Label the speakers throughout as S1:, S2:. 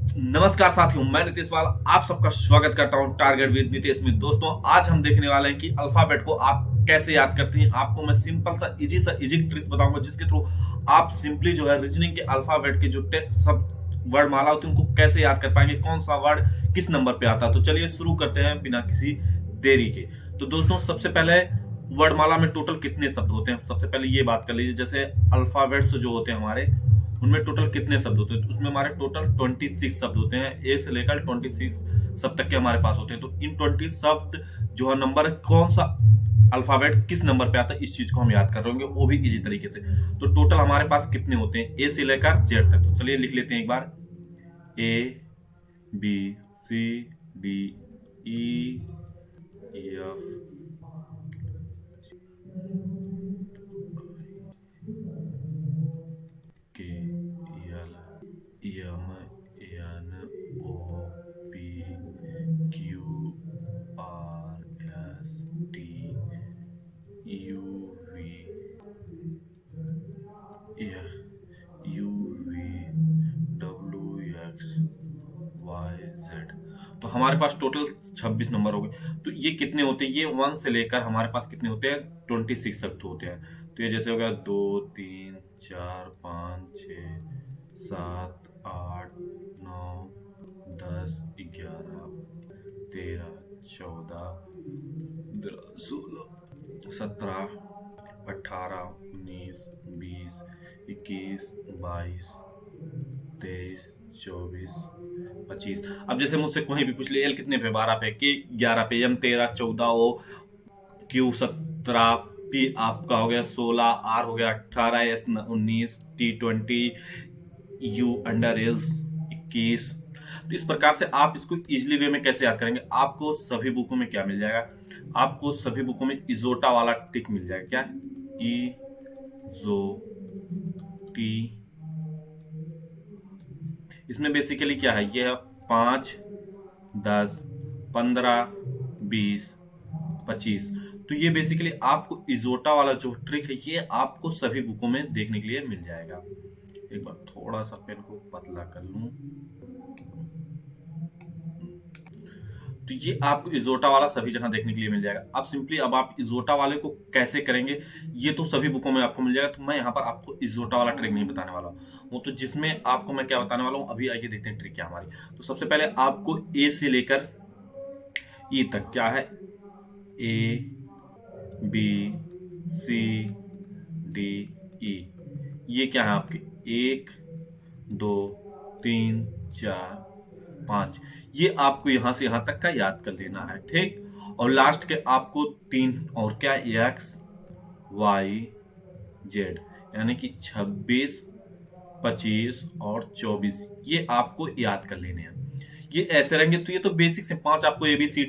S1: नमस्कार साथियों, मैं नितेश पाल आप सबका स्वागत करता हूं टारगेट विद नितेश में। दोस्तों, आज हम देखने वाले हैं कि अल्फाबेट को आप कैसे याद करते हैं। आपको मैं सिंपल सा इजी ट्रिक्स बताऊंगा जिसके थ्रू आप सिंपली जो है रीजनिंग के अल्फाबेट के जो सब वर्ड माला होती है उनको कैसे याद कर पाएंगे, कौन सा वर्ड किस नंबर पे आता है। तो चलिए शुरू करते हैं बिना किसी देरी के। तो दोस्तों, सबसे पहले वर्डमाला में टोटल कितने शब्द होते हैं, सबसे पहले ये बात कर लीजिए। जैसे अल्फाबेट्स जो होते हैं हमारे, उनमें टोटल कितने शब्द होते हैं, तो उसमें हमारे टोटल 26 शब्द होते हैं। ए से लेकर 26 शब्द तक के हमारे पास होते हैं। तो इन 20 शब्द जो है नंबर, कौन सा अल्फाबेट किस नंबर पे आता है, इस चीज को हम याद कर रहे होंगे, वो भी इजी तरीके से। तो टोटल हमारे पास कितने होते हैं ए से लेकर जेड तक। तो चलिए लिख लेते हैं एक बार। A B C D E F K L M N O P Q R S T U V U V W X Y Z. तो हमारे पास टोटल 26 नंबर हो गए। तो ये कितने होते हैं, ये 1 से लेकर हमारे पास कितने होते हैं, 26 तक होते हैं। तो ये जैसे हो गया 2 3 4 5 6 7 8 9 10 11 13 14 16 17 18 19 20 21 22 23 24 25। अब जैसे मुझसे कोई भी पूछ ले एल कितने पे, 12 पे, के 11 पे, एम 13 14, ओ क्यू 17, पी आपका हो गया 16, आर हो गया 18, S 19, T 20, you under else 21। तो इस प्रकार से आप इसको इजिली वे में कैसे याद करेंगे, आपको सभी बुकों में क्या मिल जाएगा, आपको सभी बुकों में इजोटा वाला टिक मिल जाएगा। क्या, ई जो टी। इसमें बेसिकली क्या है, ये है 5 10 15 20 25। तो ये बेसिकली आपको इजोटा वाला जो ट्रिक है ये आपको सभी बुकों में देखने के लिए मिल जाएगा। एक बार थोड़ा सा पेन को पतला कर लूं। तो ये आपको इजोटा वाला सभी जगह देखने के लिए मिल जाएगा। अब सिंपली अब आप इजोटा वाले को कैसे करेंगे, ये तो सभी बुकों में आपको मिल जाएगा। तो मैं यहाँ पर आपको इजोटा वाला ट्रिक नहीं बताने वाला हूँ, वो तो जिसमें आपको मैं क्या बताने वाला हूँ, अभी आइए देखते हैं ट्रिक क्या हमारी। तो सबसे पहले आपको ए से लेकर ई तक क्या है, ए बी सी डी ई, ये क्या है आपके 1 2 3 4 5। ये आपको यहां से यहां तक का याद कर लेना है, ठीक। और लास्ट के आपको 3 और क्या, एक्स वाई जेड, यानी कि 26 25 और 24, ये आपको याद कर लेने हैं। ये ऐसे रहेंगे। तो ये तो बेसिक से 5 आपको ए बी सी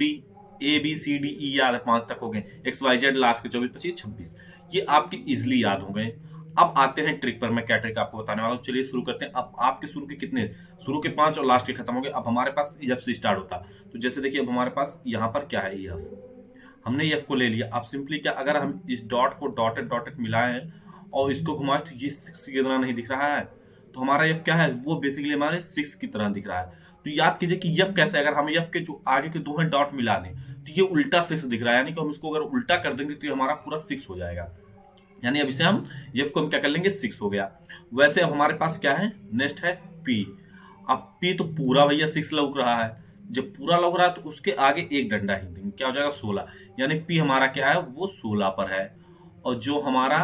S1: डी ई याद है, 5 तक हो गए। एक्स वाई जेड लास्ट के 24 25 26, ये आपके इजिली याद हो गए। अब आते हैं ट्रिक पर, मैं क्या ट्रिक आपको बताने वाला हूँ। चलिए शुरू करते हैं। अब आपके शुरू के कितने, शुरू के 5 और लास्ट के खत्म हो गए। अब हमारे पास एफ से स्टार्ट होता। तो जैसे देखिए अब हमारे पास यहाँ पर क्या है, एफ, हमने एफ को ले लिया। अब सिंपली क्या, अगर हम इस डॉट को डॉटेड डॉटेड मिलाएं और इसको घुमाए तो ये 6 की तरह नहीं दिख रहा है। तो हमारा एफ क्या है, वो बेसिकली हमारे 6 की तरह दिख रहा है। तो याद कीजिए कि यफ कैसे, अगर हम यफ के जो आगे के दो हैं डॉट मिला दें तो ये उल्टा 6 दिख रहा है। यानी कि हम इसको अगर उल्टा कर देंगे तो ये हमारा पूरा 6 हो जाएगा। यानी अब इसे हम यफ को हम क्या कर लेंगे, 6 हो गया। वैसे अब हमारे पास क्या है, नेक्स्ट है पी। अब पी तो पूरा भैया 6 लग रहा है। जब पूरा लग रहा है तो उसके आगे एक डंडा ही देंगे, क्या हो जाएगा 16। यानी पी हमारा क्या है, वो 16 पर है। और जो हमारा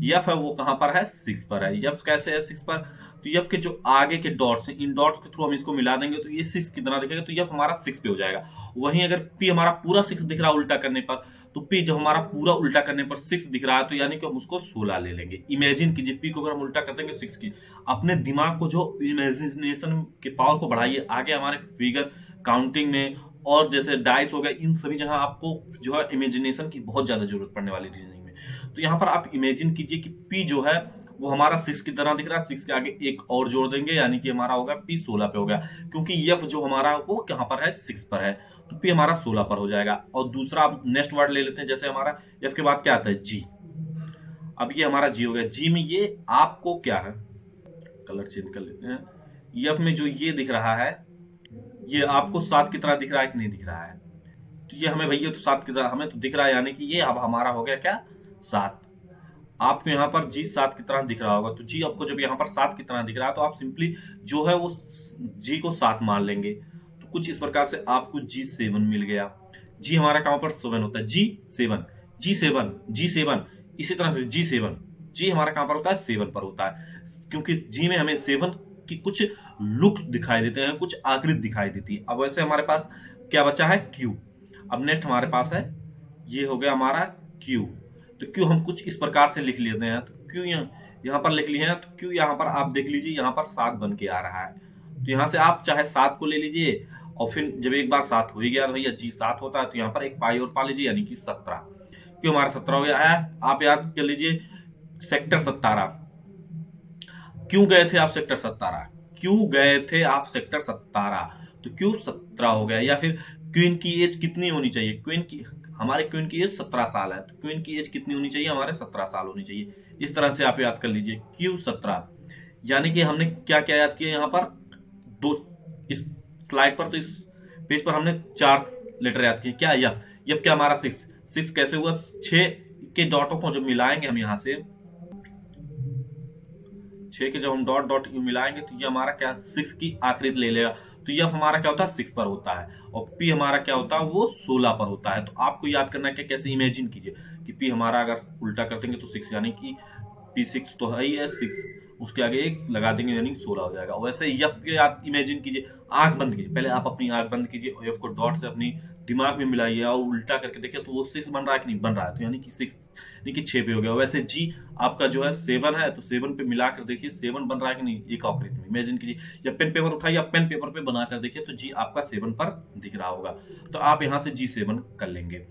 S1: यफ है वो कहां पर है, 6 पर है। यफ कैसे है 6 पर, तो यफ के जो आगे के डॉट्स हैं, इन डॉट्स के थ्रू हम इसको मिला देंगे तो ये 6 कितना दिखेगा, तो यफ हमारा 6 पे हो जाएगा। वहीं अगर पी हमारा पूरा 6 दिख रहा है उल्टा करने पर, तो पी जब हमारा पूरा उल्टा करने पर 6 दिख रहा है तो यानी कि हम उसको 16 ले लेंगे। इमेजिन कीजिए पी को अगर हम उल्टा कर देंगे 6 की, अपने दिमाग को जो इमेजिनेशन के पावर को बढ़ाइए। आगे हमारे फिगर काउंटिंग में और जैसे डाइस हो गया, इन सभी जगह आपको जो है इमेजिनेशन की बहुत ज्यादा जरूरत पड़ने वाली रीजनिंग में। तो यहाँ पर आप इमेजिन कीजिए कि पी जो है वो हमारा 6 की तरह दिख रहा है। 6 के आगे एक और जोड़ देंगे यानी कि हमारा होगा पी 16 पे हो गया, क्योंकि एफ जो हमारा वो कहां पर है, 6 पर है। तो पी हमारा 16 पर हो जाएगा। और दूसरा नेक्स्ट वर्ड ले लेते हैं। जैसे हमारा एफ के बाद क्या आता है, जी। अब ये हमारा जी हो गया। जी में ये आपको क्या है, कलर चेंज कर लेते हैं। यफ में जो ये दिख रहा है, ये आपको 7 की तरह दिख रहा है कि नहीं दिख रहा है? तो ये हमें भैया तो 7 की तरह हमें तो दिख रहा है, यानी कि ये अब हमारा हो गया क्या, 7। आपको यहाँ पर जी 7 की तरह दिख रहा होगा, तो जी आपको जब यहाँ पर 7 की तरह दिख रहा है तो आप सिंपली जो है वो जी को 7 मान लेंगे। तो कुछ इस प्रकार से आपको G7 मिल गया। जी हमारा कहां पर 7 होता है, G7, G7, G7, इसी तरह से G7, जी हमारा कहां पर होता है, 7 पर होता है, क्योंकि जी में हमें 7 की कुछ लुक दिखाई देते हैं, कुछ आकृति दिखाई देती है। अब वैसे हमारे पास क्या बचा है, Q। अब नेक्स्ट हमारे पास है, ये हो गया हमारा Q। तो Q हम कुछ इस प्रकार से लिख लेते हैं। तो Q यहाँ पर लिख लिए हैं, तो Q यहाँ पर आप देख लीजिए, यहाँ पर 7 बन के आ रहा है। तो यहाँ से आप चाहे 7 को ले लीजिए, और फिर जब एक बार 7 हो ही गया तो भैया जी 7 होता है, तो यहाँ पर एक पाई और पा लीजिए, यानी कि 17। क्यों हमारा 17 हो गया है, आप याद कर लीजिए सेक्टर 17। क्यों गए थे आप सेक्टर 17? क्यों गए थे आप सेक्टर 17? तो क्यों 17 हो गया। या फिर क्वीन की एज कितनी होनी चाहिए, क्वीन की, हमारे क्वीन की एज 17 साल है, तो क्वीन की एज कितनी होनी चाहिए, हमारे 17 साल होनी चाहिए। इस तरह से आप याद कर लीजिए क्यू 17। यानी कि हमने क्या क्या याद किया यहाँ पर, दो, इस स्लाइड पर, तो इस पेज पर हमने 4 लेटर याद किए। क्या यफ, यफ क्या हमारा 6 कैसे हुआ, 6 के डॉटों को जब मिलाएंगे हम यहाँ से, 6 के जब हम डॉट डॉट मिलाएंगे तो ये हमारा क्या 6 की आकृति ले लेगा। तो यफ हमारा क्या होता है, 6 पर होता है, और पी हमारा क्या होता है, वो 16 पर होता है। तो आपको याद करना है कि कैसे इमेजिन कीजिए कि पी हमारा अगर उल्टा कर देंगे तो 6, यानी कि P6 तो है ही है 6, उसके आगे एक लगा देंगे यानी 16 हो जाएगा। वैसे यफ के आप इमेजिन कीजिए, आंख बंद कीजिए, पहले आप अपनी आंख बंद कीजिए और यफ को डॉट से अपनी दिमाग में मिलाइए और उल्टा करके देखिए तो वो 6 बन रहा है कि नहीं बन रहा है, तो यानी कि 6, यानी कि 6 पे हो गया। वैसे जी आपका जो है 7 है, तो 7 पे मिलाकर देखिए 7 बन रहा है कि नहीं, एक आकृति में इमेजिन कीजिए, या पेन पेपर उठाइए, आप पेन पेपर पे बनाकर देखिए तो जी आपका 7 पर दिख रहा होगा। तो आप यहाँ से G7 कर लेंगे।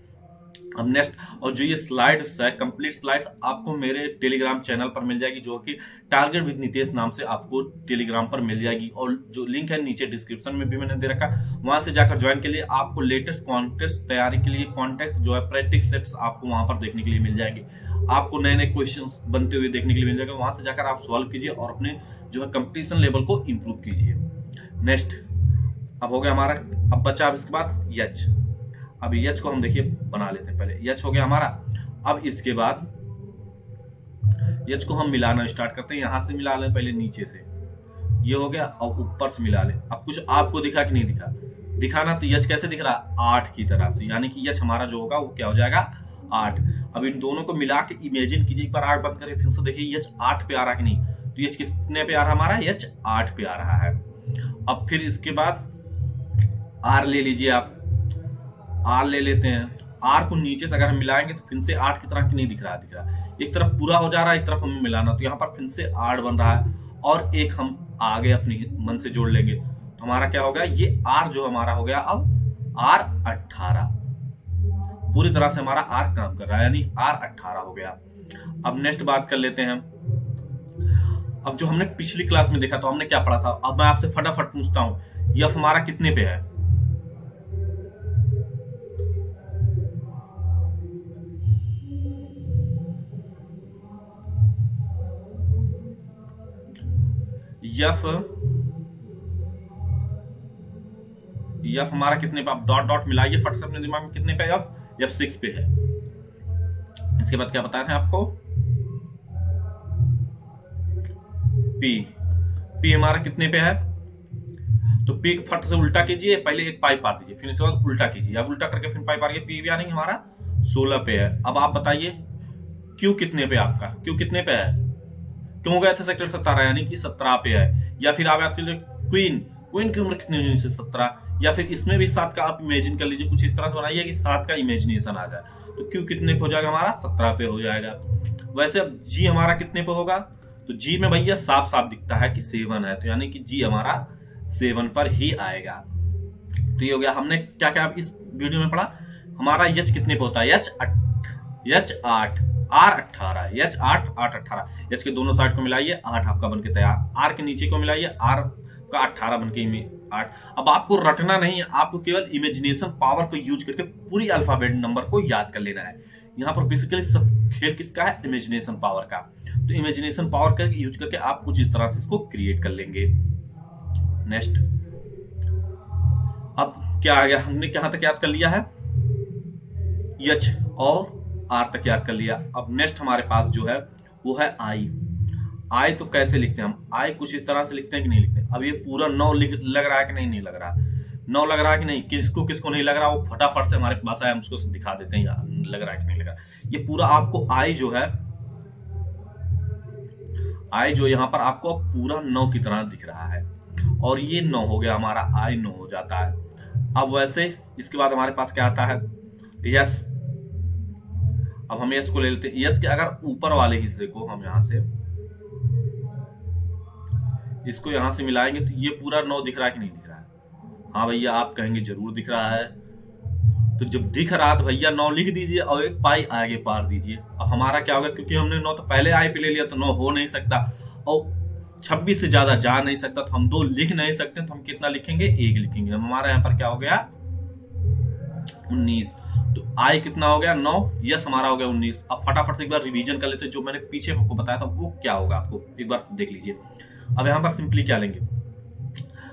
S1: अब नेक्स्ट, और जो ये स्लाइड्स है, कंप्लीट स्लाइड्स आपको मेरे टेलीग्राम चैनल पर मिल जाएगी, जो कि टारगेट विद नितेश नाम से आपको टेलीग्राम पर मिल जाएगी, और जो लिंक है नीचे डिस्क्रिप्शन में भी मैंने दे रखा, वहां से जाकर ज्वाइन के लिए आपको लेटेस्ट कॉन्टेस्ट तैयारी के लिए कॉन्टेस्ट जो है प्रैक्टिस सेट्स आपको वहां पर देखने के लिए मिल जाएंगे, आपको नए नए क्वेश्चंस बनते हुए देखने के लिए मिल जाएगा। वहां से जाकर आप सॉल्व कीजिए और अपने जो है कंपटीशन लेवल को इम्प्रूव कीजिए। नेक्स्ट अब हो गया हमारा, अब बचा अब इसके बाद यच। अब यच को हम देखिए बना लेते हैं, पहले यच हो गया हमारा। अब इसके बाद यच को हम मिलाना स्टार्ट करते हैं, यहां से मिला लें पहले नीचे से, ये हो गया, और ऊपर से मिला लें। अब कुछ आपको दिखा कि नहीं दिखा, दिखाना तो यच कैसे दिख रहा है, 8 की तरह से, यानी कि यच हमारा जो होगा वो क्या हो जाएगा, 8। अब इन दोनों को मिला के इमेजिन कीजिए, एक बार आंख बंद करके फिर से देखिए यच 8 पे आ रहा कि नहीं, तो यच कितने पे आ रहा हमारा, यच 8 पे आ रहा है। अब फिर इसके बाद आर ले लीजिए, आप आर ले लेते हैं, आर को नीचे से अगर हम मिलाएंगे तो फिर से 8 की तरह की नहीं दिख रहा है, एक तरफ पूरा हो जा रहा है, एक तरफ हमें मिलाना, तो यहाँ पर फिर से 8 बन रहा है, और एक हम आगे अपनी मन से जोड़ लेंगे, तो हमारा क्या हो गया, ये आर जो हमारा हो गया अब आर 18, पूरी तरह से हमारा आर काम कर रहा है, यानी आर 18 हो गया। अब नेक्स्ट बात कर लेते हैं, अब जो हमने पिछली क्लास में देखा तो हमने क्या पढ़ा था, अब मैं आपसे फटाफट पूछता हूं, यफ हमारा कितने पे है, यफ यफ हमारा कितने पे, आप डॉट डॉट मिलाइए फट से अपने दिमाग में, कितने पे यफ, यफ 6 पे है। इसके बाद क्या बताया था आपको, पी, पी हमारा कितने पे है, तो पी फट से उल्टा कीजिए, पहले एक पाई पार दीजिए, फिर इसके बाद उल्टा कीजिए, अब उल्टा करके फिर पाई पार, पी भी आने हमारा 16 पे है। अब आप बताइए क्यू कितने पे, आपका क्यू कितने पे है, क्यों गए थे सेक्टर 17, यानी कि 17 पे है। या फिर आप याद कीजिए क्वीन, क्वीन की उम्र कितनी हुई, 17, या फिर इसमें भी 7 का आप इमेजिन कर लीजिए, कुछ इस तरह से बनाइए कि 7 का इमेजिनेशन आ जाए, तो क्यू कितने पे हो जाएगा हमारा, 17 पे हो जाएगा। वैसे अब जी हमारा कितने पे होगा, तो जी में भैया साफ साफ दिखता है कि 7 है, तो यानी कि जी हमारा 7 पर ही आएगा। तो ये हो गया, हमने क्या क्या इस वीडियो में पढ़ा, हमारा यच कितने पे होता है, यच 8, आर 18, यच 8, 8 18, यच के दोनों साइड को मिलाइए 8 आपका बनके तैयार, आर के नीचे को मिलाइए आर का 18 बनके 8। अब आपको रटना नहीं है, आपको केवल इमेजिनेशन पावर को यूज करके पूरी अल्फाबेट नंबर को याद कर लेना है। यहाँ पर बेसिकली सब खेल किसका है, इमेजिनेशन पावर का। तो इमेजिनेशन पावर का यूज करके आप कुछ इस तरह से इसको क्रिएट कर लेंगे। नेक्स्ट, अब क्या आ गया, हमने कहां तक याद कर लिया है, एच और आर तक याद कर लिया। अब नेक्स्ट हमारे पास जो है वो है आई। आई तो कैसे लिखते हैं हम, आई कुछ इस तरह से लिखते हैं कि नहीं लिखते हैं। अब ये पूरा 9 लग रहा है कि नहीं, नहीं लग रहा, 9 लग रहा है कि नहीं, किसको किसको नहीं लग रहा वो फटाफट से हमारे पास आया, हम उसको दिखा देते हैं यार लग रहा है कि नहीं लग रहा। ये पूरा आपको आई जो है, आई जो यहाँ पर आपको पूरा 9 की तरह दिख रहा है, और ये 9 हो गया हमारा, आई 9 हो जाता है। अब वैसे इसके बाद हमारे पास क्या आता है, यस। अब हम यस को ले लेते हैं, यस के अगर ऊपर वाले हिस्से को हम यहां से, इसको यहां से मिलाएंगे तो ये पूरा 9 दिख रहा है कि नहीं दिख रहा है। हाँ भैया, आप कहेंगे जरूर दिख रहा है। तो जब दिख रहा तो भैया 9 लिख दीजिए और एक पाई आगे पार दीजिए। अब हमारा क्या होगा, क्योंकि हमने 9 तो पहले आई पे ले लिया तो 9 हो नहीं सकता, और 26 से ज्यादा जा नहीं सकता, तो हम 2 लिख नहीं सकते, तो हम कितना लिखेंगे, 1 लिखेंगे। हमारा यहाँ पर क्या हो गया, 19। तो आई कितना हो गया, 9, यस हमारा हो गया 19। अब फटाफट से एक बार रिवीजन कर लेते हैं, जो मैंने पीछे आपको बताया था वो क्या होगा, आपको एक बार देख लीजिए। अब यहाँ पर सिंपली क्या लेंगे,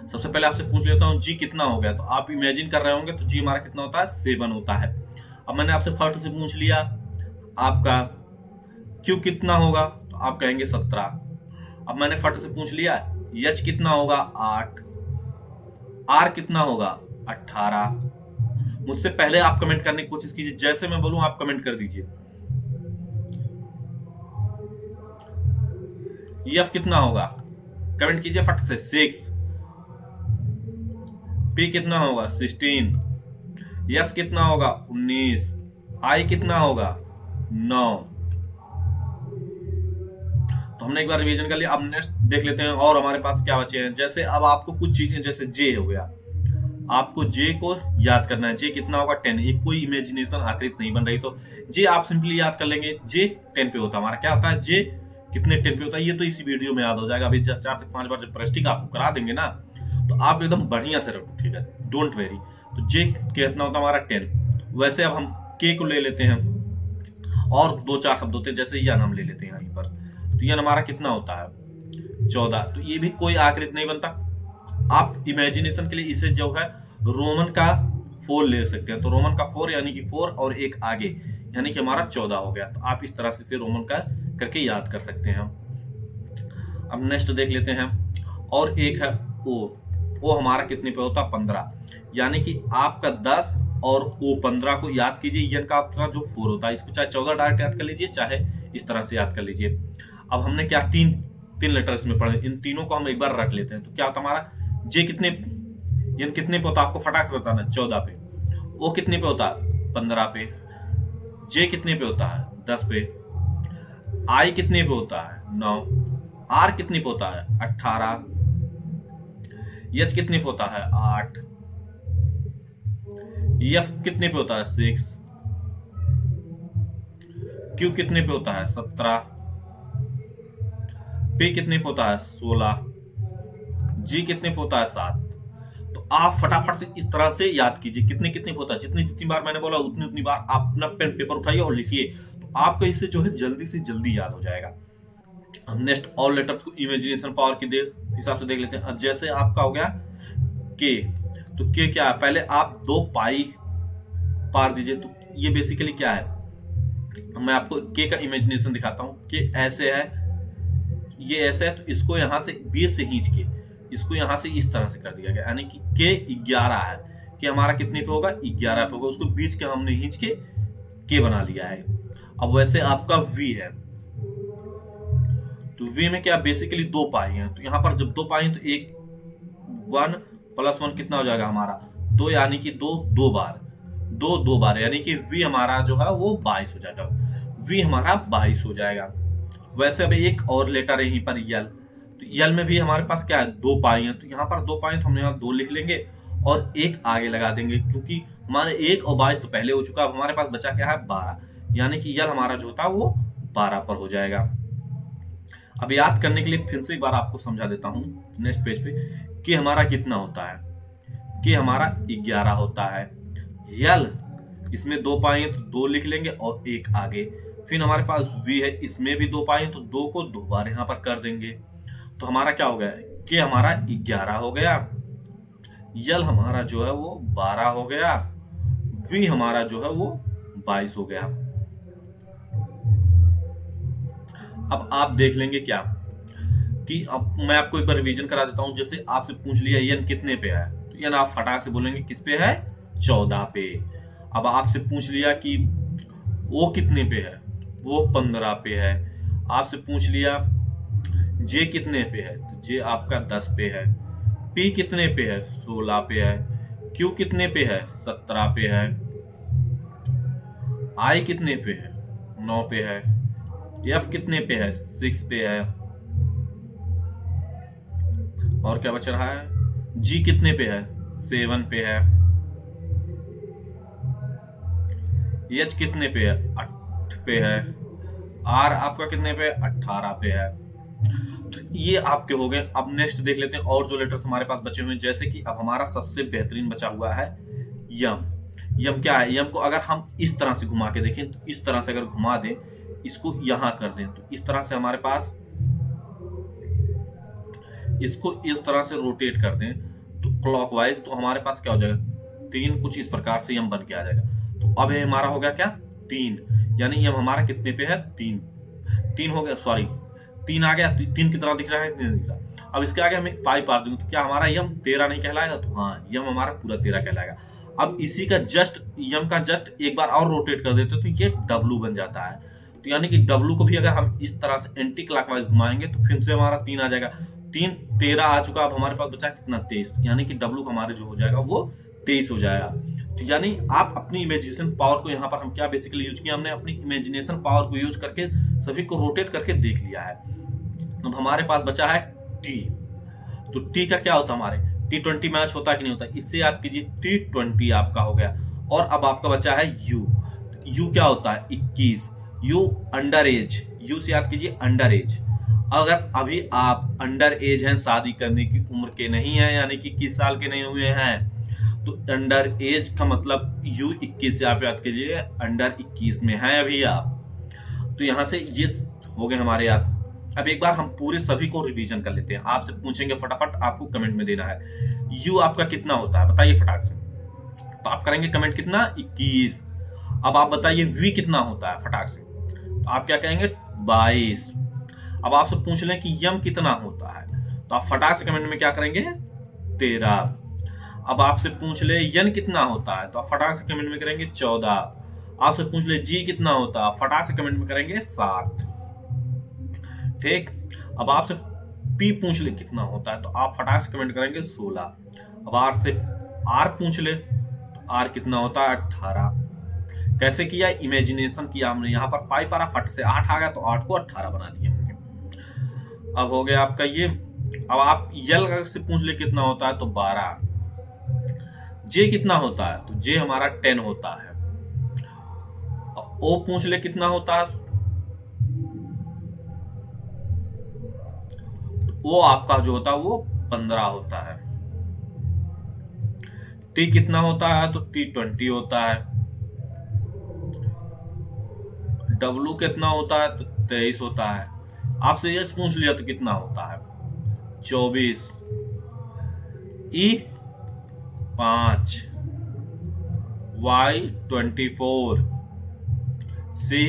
S1: सबसे पहले आपसे पूछ लेता हूँ जी कितना हो गया, तो आप इमेजिन कर रहे होंगे तो जी हमारा कितना होता है, 7 होता है। अब मैंने आपसे फट से पूछ लिया आपका क्यू कितना होगा, तो आप कहेंगे 17। अब मैंने फट से पूछ लिया एच कितना होगा, 8, आर कितना होगा, 18। मुझसे पहले आप कमेंट करने की कोशिश कीजिए, जैसे मैं बोलूं आप कमेंट कर दीजिए। एफ कितना होगा, कमेंट कीजिए फट से, 6। पी कितना होगा, 16। यस कितना होगा, 19। आई कितना होगा, 9। तो हमने एक बार रिवीजन कर लिया। अब नेक्स्ट देख लेते हैं और हमारे पास क्या बचे हैं। जैसे अब आपको कुछ चीजें, जैसे जे हो गया, आपको जे को याद करना है। जे कितना होगा, 10। ये कोई इमेजिनेशन आकृति नहीं बन रही, तो जे आप सिंपली याद कर लेंगे। जे 10 पे होता है, हमारा क्या होता है, जे कितने 10 पे होता है, ये तो इसी वीडियो में याद हो जाएगा। अभी 4 से 5 बार जब प्रैक्टिस आपको करा देंगे ना, तो आप एकदम बढ़िया से रखो, ठीक है, डोंट वेरी। तो जे कितना होता है हमारा, 10। वैसे अब हम के को ले लेते हैं और 2-4 शब्द होते हैं, जैसे यन हम ले लेते हैं यहीं पर, तो यन हमारा कितना होता है, 14। तो ये भी कोई आकृति नहीं बनता। आप इमेजिनेशन के लिए इसे जो है रोमन का 4 ले सकते हैं, तो रोमन का 4 यानी कि 4 और एक आगे, यानी कि हमारा 14 हो गया। तो आप इस तरह से इसे रोमन का करके याद कर सकते हैं। अब नेक्स्ट देख लेते हैं, और एक है ओ हमारा कितने पे होता है, 15। यानी कि आपका 10 और ओ 15 को याद कीजिए। यन का आपका जो 4 होता है, इसको चाहे 14 डायरेक्ट याद कर लीजिए, चाहे इस तरह से याद कर लीजिए। अब हमने क्या, तीन लेटर्स में पढ़े, इन तीनों को हम एक बार रख लेते हैं। तो क्या होता है हमारा, जे कितने, यन कितने पे होता है, आपको फटाक से बताना, 14 पे। ओ कितने पे होता है, 15 पे। जे कितने पे होता है, 10 पे। आई कितने पे होता है, 9। आर कितने पे होता है, 18। एच कितने पे होता है, 8। एफ कितने पे होता है, 6। क्यू कितने पे होता है, 17। पी कितने पे होता है, 16। जी कितने पे होता है, 7। तो आप फटाफट से इस तरह से याद कीजिए, कितने कितने पे होता है। जितनी बार मैंने बोला उतनी उतनी बार आप अपना पेन पेपर उठाइए और लिखिए, तो आपको इससे जो है जल्दी से जल्दी याद हो जाएगा। हम नेक्स्ट ऑल लेटर्स को इमेजिनेशन पावर के हिसाब से देख लेते हैं। अब जैसे आपका हो गया के, तो के क्या है, पहले आप 2 पाई पार दीजिए। तो ये बेसिकली क्या है, मैं आपको के का इमेजिनेशन दिखाता हूं कि ऐसे है, ये ऐसे है, तो इसको यहां से 20 से खींच के इसको यहां से इस तरह से कर दिया गया, यानी कि के 11 है। के हमारा कितने पे होगा, 11 पे होगा, उसको बीच के हमने खींच के बना लिया है। अब वैसे आपका वी है, तो वी में क्या बेसिकली 2 पाई हैं, तो यहां पर जब 2 पाई हैं तो एक 1 + 1 कितना हो जाएगा हमारा, 2, यानी कि 2 बार, 2 बार, यानी कि वी हमारा जो है वो 22 हो जाएगा। वी हमारा 22 हो जाएगा। वैसे अब एक और लेटर है यहीं पर यल, तो यल में भी हमारे पास क्या है, 2 पाई हैं, तो यहाँ पर 2 पाई तो हम यहाँ 2 लिख लेंगे और एक आगे लगा देंगे, क्योंकि हमारे 1 और 22 तो पहले हो चुका है। अब हमारे पास बचा क्या है, 12, यानी कि यल हमारा जो होता है वो 12 पर हो जाएगा। अब याद करने के लिए फिर से एक बार आपको समझा देता हूं नेक्स्ट पेज पे, कि हमारा कितना होता है, कि हमारा 11 होता है। यल इसमें 2 पाए हैं तो 2 लिख लेंगे और एक आगे। फिर हमारे पास वी है, इसमें भी 2 पाए हैं तो 2 को 2 बार यहां पर कर देंगे। तो हमारा क्या हो गया, के हमारा 11 हो गया, यल हमारा जो है वो 12 हो गया, वी हमारा जो है वो 22 हो गया। अब आप देख लेंगे क्या कि अब मैं आपको एक बार रिवीजन करा देता हूं। जैसे आपसे पूछ लिया यन कितने पे है, तो यन आप फटाक से बोलेंगे किस पे है, 14 पे। अब आपसे पूछ लिया कि वो कितने पे है, वो 15 पे है। आपसे पूछ लिया जे कितने पे है, तो जे आपका 10 पे है। पी कितने पे है, 16 पे है। क्यू कितने पे है, 17 पे है। आई कितने पे है, 9 पे है। एफ कितने पे है, 6 पे है। और क्या बच रहा है, जी कितने पे है, 7 पे है। एच कितने पे है, 8 पे है। आर आपका कितने पे, 18 पे है। तो ये आपके हो गए। अब नेक्स्ट देख लेते हैं और जो लेटर्स हमारे पास बचे हुए हैं। जैसे कि अब हमारा सबसे बेहतरीन बचा हुआ है यम। यम क्या है, यम को अगर हम इस तरह से घुमा के देखें, तो इस तरह से अगर घुमा दें, इसको यहां कर दें, तो इस तरह से हमारे पास, इसको इस तरह से रोटेट कर दें तो क्लॉकवाइज, तो हमारे पास क्या हो जाएगा, 3 कुछ इस प्रकार से यम बन के आ जाएगा। तो अब ये हमारा हो गया क्या, 3, यानी यम हमारा कितने पे है, 3। 3 हो गया, सॉरी 3 आ गया, 3 की तरह दिख रहा है, 3 दिख रहा। अब इसके आगे हम एक पाई पार देंगे, तो क्या हमारा यम 13 नहीं कहलाएगा, तो हाँ यम हमारा पूरा 13 कहलाएगा। अब इसी का जस्ट, यम का जस्ट एक बार और रोटेट कर देते तो ये डब्लू बन जाता है। तो यानी कि डब्लू को भी अगर हम इस तरह से एंटी क्लॉकवाइज घुमाएंगे तो फिर से हमारा 3 आ जाएगा। 3 13 आ चुका, अब हमारे पास बचा कितना, 23, यानी कि डब्लू हमारे जो हो जाएगा वो 23 हो जाएगा। तो यानी आप अपनी इमेजिनेशन पावर को, यहाँ पर हम क्या बेसिकली यूज किया, हमने अपनी इमेजिनेशन पावर को यूज करके सभी को रोटेट करके देख लिया है। अब हमारे पास बचा है टी। तो टी का क्या होता है, हमारे T20 मैच होता है कि नहीं होता, इससे याद कीजिए T20 आपका हो गया। और अब आपका बचा है यू। यू क्या होता है, 21। यू अंडर एज, यू से याद कीजिए अंडर एज। अगर अभी आप अंडर एज हैं, शादी करने की उम्र के नहीं है, यानी कि 21 साल के नहीं हुए हैं, तो अंडर एज का मतलब यू 21 से आप याद कीजिए अंडर 21 में हैं अभी आप। तो यहां से ये हो गए हमारे याद। अब एक बार हम पूरे सभी को रिवीजन कर लेते हैं। आपसे पूछेंगे फटाफट, आपको कमेंट में देना है यू आपका कितना होता है, बताइए फटाक से। तो आप करेंगे कमेंट कितना, 21। अब आप बताइए वी कितना होता है, फटाक से। तो आप क्या कहेंगे, 22। अब आपसे पूछ लें कि यम कितना होता है, तो आप फटाक से कमेंट में क्या करेंगे, 13। अब आपसे पूछ ले यन कितना होता है, तो आप फटाक से कमेंट में करेंगे 14। आपसे पूछ ले जी कितना होता है, फटाक से कमेंट में करेंगे 7। ठीक। अब आपसे पी पूछ ले कितना होता है, तो आप फटाक से कमेंट करेंगे 16। अब आर से आर पूछ ले, तो आर कितना होता है, 18। कैसे किया, इमेजिनेशन किया हमने, यहाँ पर पाई पारा फट से 8 आ गया, तो 8 को 18 बना दिया हमने। अब हो गया आपका ये। अब आप यल से पूछ ले कितना होता है, तो 12। जे कितना होता है, तो जे हमारा 10 होता है। ओ पूछ ले कितना होता है, वो आपका जो होता है वो 15 होता है। टी कितना होता है, तो T20 होता है। डब्लू कितना होता है, तो 23 होता है। आपसे यस पूछ लिया तो कितना होता है, 24। ई 5, वाई 24, सी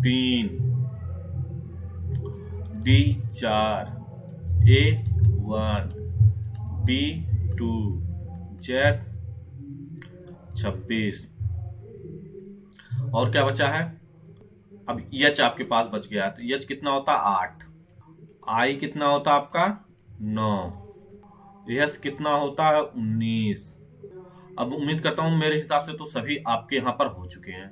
S1: 3, डी 4, ए 1, बी 2, जेड 26। और क्या बचा है, अब एच आपके पास बच गया है, तो एच कितना होता है, 8। आई कितना होता है आपका, 9। एस कितना होता है, 19। अब उम्मीद करता हूं मेरे हिसाब से तो सभी आपके यहाँ पर हो चुके हैं।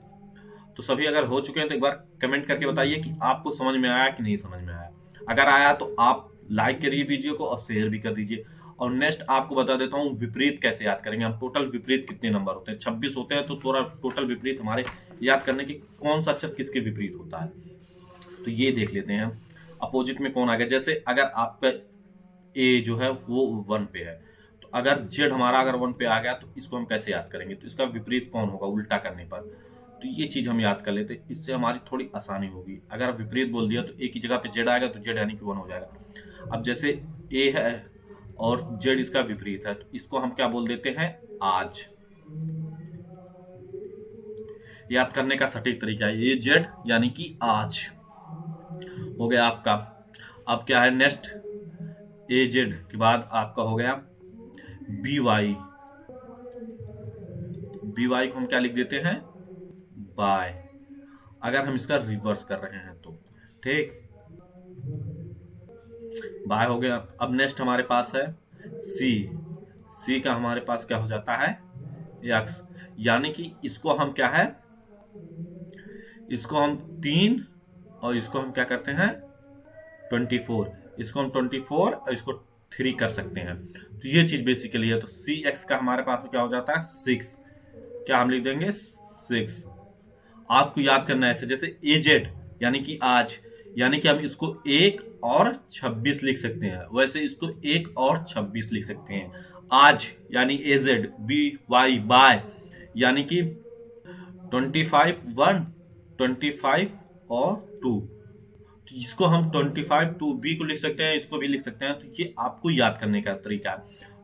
S1: तो सभी अगर हो चुके हैं तो एक बार कमेंट करके बताइए कि आपको समझ में आया कि नहीं समझ में आया। अगर आया तो आप लाइक करिए वीडियो को और शेयर भी कर दीजिए। और नेक्स्ट आपको बता देता हूँ विपरीत कैसे याद करेंगे हम। टोटल विपरीत कितने नंबर होते हैं, 26 होते हैं, तो थोड़ा टोटल विपरीत हमारे याद करने की कौन सा अक्षर किसके विपरीत होता है, तो ये देख लेते हैं। अपोजिट में कौन आ गया, जैसे अगर आपका ए जो है वो 1 पे है, तो अगर जेड हमारा अगर 1 पे आ गया तो इसको हम कैसे याद करेंगे, तो इसका विपरीत कौन होगा उल्टा करने पर। तो ये चीज हम याद कर लेते, इससे हमारी थोड़ी आसानी होगी। अगर विपरीत बोल दिया तो एक ही जगह पे जेड आएगा तो जेड यानी कि 1 हो जाएगा। अब जैसे ए है और जेड इसका विपरीत है, तो इसको हम क्या बोल देते हैं, आज। याद करने का सटीक तरीका है, ए जेड यानी कि आज हो गया आपका। अब क्या है नेक्स्ट, ए जेड के बाद आपका हो गया बी वाई। बी वाई को हम क्या लिख देते हैं, बाय, अगर हम इसका रिवर्स कर रहे हैं तो, ठीक, बाय हो गया। अब नेक्स्ट हमारे पास है सी। सी का हमारे पास क्या हो जाता है, एक्स, यानी कि इसको हम क्या है, इसको हम 3 और इसको हम क्या करते हैं 24, इसको हम 24 और इसको 3 कर सकते हैं। तो ये चीज बेसिकली है। तो सी एक्स का हमारे पास क्या हो जाता है 6, क्या हम लिख देंगे 6। आपको याद करना है ऐसे, जैसे ए जेड यानी कि आज, यानी कि हम इसको 1 और 26 लिख सकते हैं, वैसे इसको 1 और 26 लिख सकते हैं। आज यानी ए जेड, बी वाई बाय यानी कि 25 1 25 और 2, तो इसको हम 25 2 बी को लिख सकते हैं, इसको भी लिख सकते हैं। तो ये आपको याद करने का तरीका है।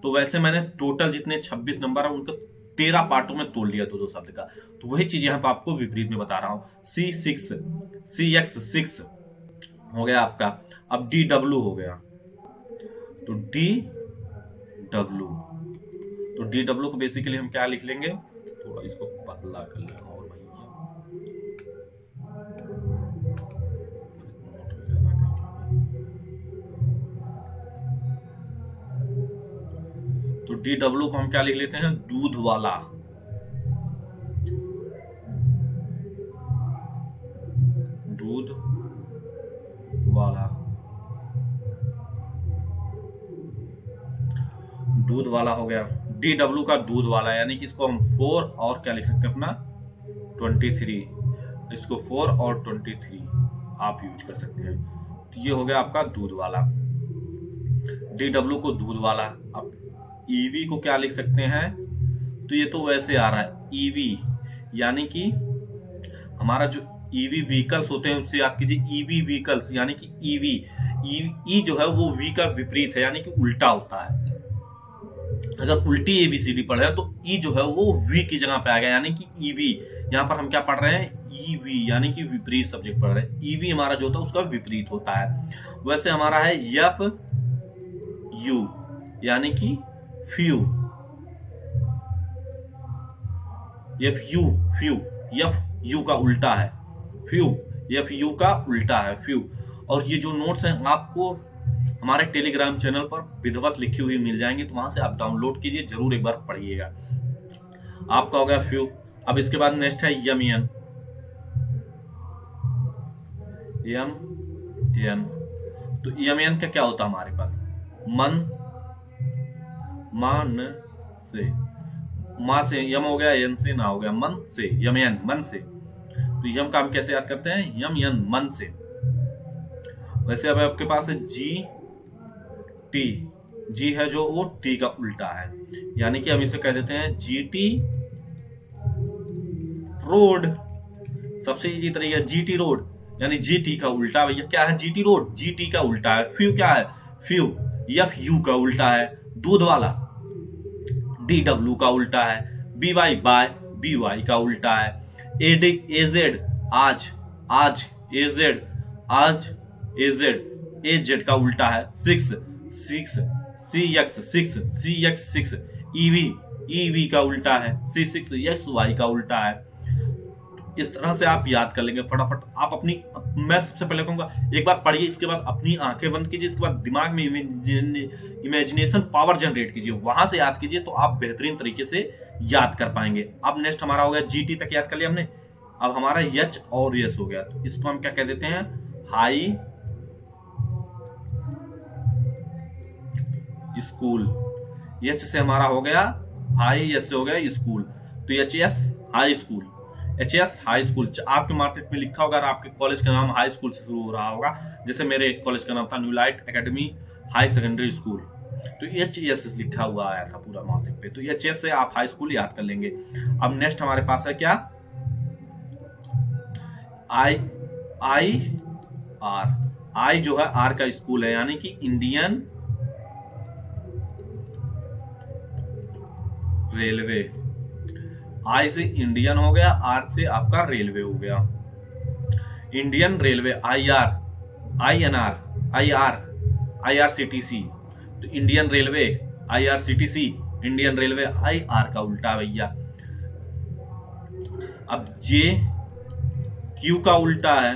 S1: तो वैसे मैंने टोटल जितने 26 नंबर है उनको 13 पार्टों में तोड़ लिया 2-2 शब्द का। तो वही चीज यहाँ पर आपको विपरीत में बता रहा हूं। सी एक्स 6 हो गया आपका। अब डी डब्ल्यू हो गया, तो डी डब्ल्यू, तो डी डब्ल्यू को बेसिकली हम क्या लिख लेंगे, थोड़ा इसको पतला कर लेंगे और तो डी डब्ल्यू को हम क्या लिख लेते हैं, दूध वाला। दूध वाला, दूध वाला हो गया। डी डब्ल्यू का दूध वाला, यानी कि इसको हम 4 और क्या लिख सकते हैं अपना 23, इसको 4 और 23 आप यूज कर सकते हैं। तो ये हो गया आपका दूध वाला, डी डब्ल्यू को दूध वाला। अब ईवी को क्या लिख सकते हैं, तो ये तो वैसे आ रहा है ईवी, यानी कि हमारा जो ईवी व्हीकल्स होते हैं उससे याद कीजिए ईवी व्हीकल्स, यानी कि ईवी, ई जो है वो वी का विपरीत है, यानी कि उल्टा होता है। अगर उल्टी एबीसीडी पढ़े तो ई जो है वो वी की जगह पे आ गया, यानी कि ईवी। यहाँ पर हम क्या पढ़ रहे हैं, ईवी, यानी कि विपरीत सब्जेक्ट पढ़ रहे हैं। ईवी हमारा जो होता है उसका विपरीत होता है। वैसे हमारा है एफ यू, यानी कि few, F you few, F you का उल्टा है फ्यू, एफ यू का उल्टा है फ्यू। और ये जो नोट्स हैं आपको हमारे टेलीग्राम चैनल पर विधिवत लिखी हुई मिल जाएंगे, तो वहां से आप डाउनलोड कीजिए, जरूर एक बार पढ़िएगा। आपका हो गया फ्यू। अब इसके बाद नेक्स्ट है यम एन, यम एन। तो यम एन का क्या होता है हमारे पास, मन, मान से, मां से यम हो गया, एन से ना हो गया, मन से, यम एन मन से। तो यम का हम कैसे याद करते हैं, यम एन मन से। वैसे अब आपके पास है जी टी, जी है जो वो टी का उल्टा है, यानी कि हम इसे कह देते हैं जीटी रोड। सबसे इजी तरीका है जीटी रोड, यानी जीटी का उल्टा भैया क्या है, जीटी रोड, जीटी का उल्टा है। फ्यू क्या है, फ्यू एफ यू का उल्टा है, दूध वाला। डी डब्ल्यू का उल्टा है, B Y by, B Y का उल्टा है। ए डी ए जेड आज, आज ए जेड आज, ए जेड, ए जेड का उल्टा है 6 सी एक्स 6 ईवी, ईवी का उल्टा है C6 एक्स वाई का उल्टा है। इस तरह से आप याद कर लेंगे फटाफट। आप अपनी, मैं सबसे पहले कहूंगा एक बार पढ़िए, इसके बाद अपनी आंखें बंद कीजिए, इसके बाद दिमाग में इमेजिनेशन पावर जनरेट कीजिए, वहां से याद कीजिए, तो आप बेहतरीन तरीके से याद कर पाएंगे। अब नेक्स्ट हमारा हो गया जीटी तक याद कर लिया हमने। अब हमारा एच और यस हो गया, तो इसको हम क्या कह देते हैं, हाई स्कूल। एच से हमारा हो गया हाई, एस से हो गया स्कूल, तो H S high school, H S high school. आपके मार्कशीट में लिखा होगा, आपके कॉलेज का नाम हाई स्कूल से शुरू हो रहा होगा, जैसे मेरे कॉलेज का नाम था new light academy high secondary school, तो एच एस लिखा हुआ आया था पूरा मार्कशीट पे। तो एच एस से आप हाई स्कूल याद कर लेंगे। अब नेक्स्ट हमारे पास है क्या, आई आई आर, आई जो है आर का स्कूल है, यानी कि इंडियन रेलवे। आई से इंडियन हो गया, आर से आपका रेलवे हो गया। Indian railway, I R, I N R, I R, I R C T C. तो Indian railway, I R C T C, Indian railway, I R का उल्टा भैया। अब जे क्यू का उल्टा है,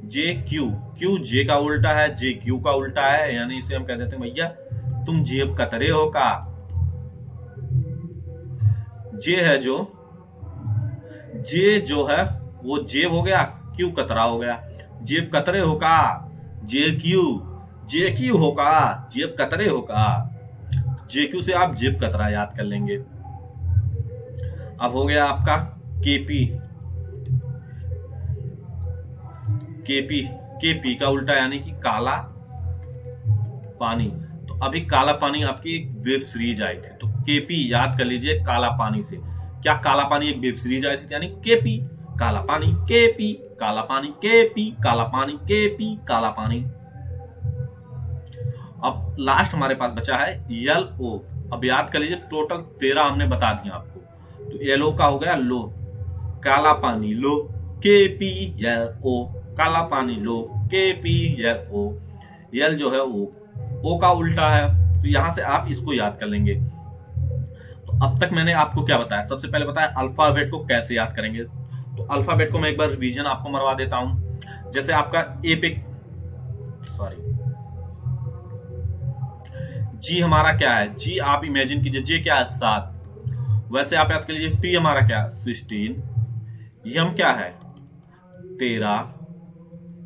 S1: जे क्यू, क्यू जे का उल्टा है, जे क्यू का उल्टा है, यानी इसे हम कह देते हैं भैया तुम जेब कतरे हो का। जे है जो, जे जो है वो जेब हो गया, क्यू कतरा हो गया। जेब कतरे हो का, जे क्यू हो का, जेब कतरे हो का। जे क्यू से आप जेब कतरा याद कर लेंगे। अब हो गया आपका केपी, केपी, केपी का उल्टा यानी कि काला पानी। तो अभी काला पानी आपकी एक वेब सीरीज आई थी, तो केपी याद कर लीजिए काला पानी से। क्या काला पानी एक वेब सीरीज आई थी, यानी केपी काला पानी, केपी काला पानी, केपी काला पानी, केपी काला पानी। अब लास्ट हमारे पास बचा है यल ओ। अब याद कर लीजिए टोटल 13 हमने बता दिया आपको। तो येलो का हो गया लो, काला पानी लो, केपी यल ओ, काला पानी लो, केपी यल ओ। यल जो है ओ का उल्टा है, तो यहां से आप इसको याद कर लेंगे। तो अब तक मैंने आपको क्या बताया, सबसे पहले बताया अल्फाबेट को कैसे याद करेंगे। तो अल्फाबेट को मैं एक बार रिवीजन आपको मरवा देता हूं। जैसे आपका ए पे, सॉरी, जी हमारा क्या है, जी आप इमेजिन कीजिए, जे क्या है 7, वैसे आप याद कर लीजिए। पी हमारा क्या है 16, यम क्या है 13,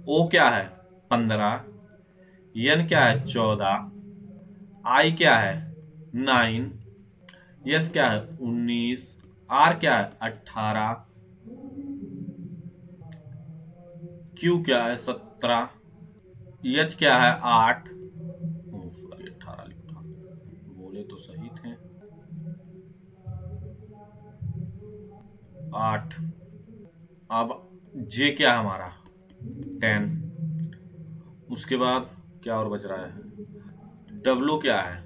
S1: ओ क्या है 15, एन क्या है 14, आई क्या है 9, यस क्या है 19, आर क्या है 18, क्यू क्या है 17, एच क्या है 8, सॉरी 18 लिखा, बोले तो सही थे 8। अब जे क्या है हमारा 10, उसके बाद क्या और बच रहा है, डब्लू क्या है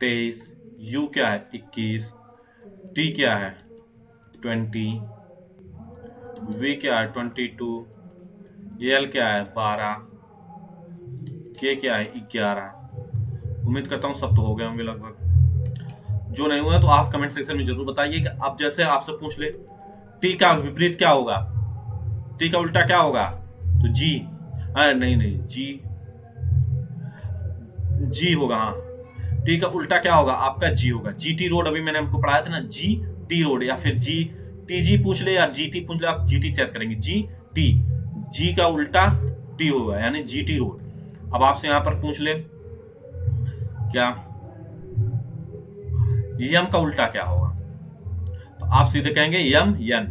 S1: 23, यू क्या है 21, टी क्या है 20, वी क्या है 22, एल क्या है 12, के क्या है 11। उम्मीद करता हूं सब तो हो गए होंगे लगभग। जो नहीं हुआ तो आप कमेंट सेक्शन में जरूर बताइए कि अब जैसे आपसे पूछ ले टी का विपरीत क्या होगा, टी का उल्टा क्या होगा, तो जी, नहीं जी, जी होगा। हाँ, टी का उल्टा क्या होगा आपका जी होगा। जीटी रोड अभी मैंने आपको पढ़ाया था ना, जी टी रोड, या फिर जी टी जी पूछ ले या जी टी पूछ ले, आप जी टी से याद करेंगे। जी टी, जी का उल्टा टी होगा, यानी जी टी रोड। अब आपसे यहां पर पूछ ले क्या यम का उल्टा क्या होगा, तो आप सीधे कहेंगे यम यन,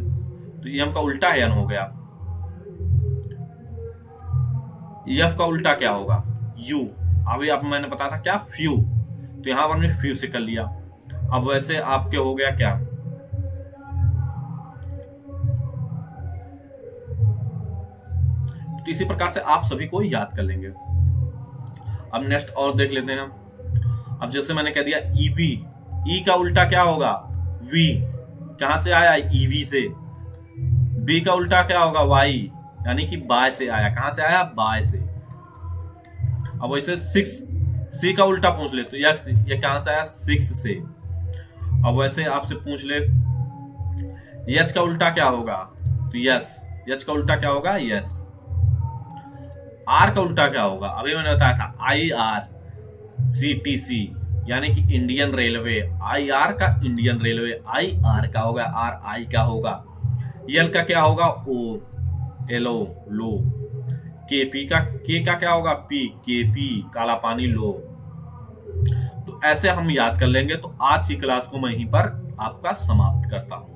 S1: तो यम का उल्टा यन हो गया। यफ का उल्टा क्या होगा यू, अभी अब मैंने बताया था क्या फ्यू, तो यहां पर मैंने फ्यू से कर लिया। अब वैसे आपके हो गया क्या, तो इसी प्रकार से आप सभी को याद कर लेंगे। अब नेक्स्ट और देख लेते हैं। अब जैसे मैंने कह दिया ईवी, ई का उल्टा क्या होगा वी, कहां से आया ईवी से। बी का उल्टा क्या होगा वाई, यानी कि बाय से आया, कहां से आया बाय से। अब वैसे 6, सी का उल्टा पूछ ले तो यस, ये कहां से आया 6 से। अब वैसे आपसे पूछ ले यच का उल्टा क्या होगा, तो यस, यच का उल्टा क्या होगा यस। आर का उल्टा क्या होगा, अभी मैंने बताया था आई आर सी टी सी, यानी कि इंडियन रेलवे। आई आर का इंडियन रेलवे, आई आर का होगा, आर आई का होगा। एल का क्या होगा ओ, एलो लो। केपी का, के का क्या होगा पी, केपी काला पानी लो। तो ऐसे हम याद कर लेंगे। तो आज की क्लास को मैं यहीं पर आपका समाप्त करता हूं।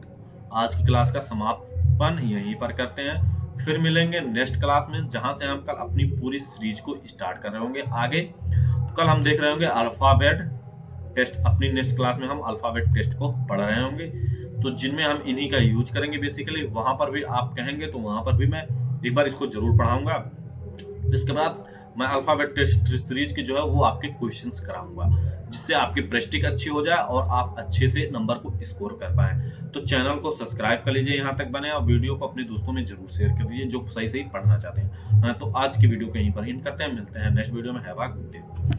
S1: आज की क्लास का समापन यहीं पर करते हैं, फिर मिलेंगे नेक्स्ट क्लास में, जहां से हम कल अपनी पूरी सीरीज को स्टार्ट कर रहे होंगे आगे। तो कल हम देख रहे होंगे अल्फाबेट टेस्ट, अपनी नेक्स्ट क्लास में हम अल्फाबेट टेस्ट को पढ़ रहे होंगे, तो जिनमें हम इन्हीं का यूज करेंगे बेसिकली। वहां पर भी आप कहेंगे तो वहां पर भी मैं एक बार इसको जरूर पढ़ाऊंगा। इसके बाद मैं अल्फाबेट टेस्ट सीरीज की जो है वो आपके क्वेश्चंस कराऊंगा, जिससे आपकी प्रैक्टिस अच्छी हो जाए और आप अच्छे से नंबर को स्कोर कर पाए। तो चैनल को सब्सक्राइब कर लीजिए यहाँ तक बने, और वीडियो को अपने दोस्तों में जरूर शेयर कर दीजिए जो सही सही पढ़ना चाहते हैं। तो आज की वीडियो को यहीं पर एंड करते हैं, मिलते हैं नेक्स्ट वीडियो में। Have a good day.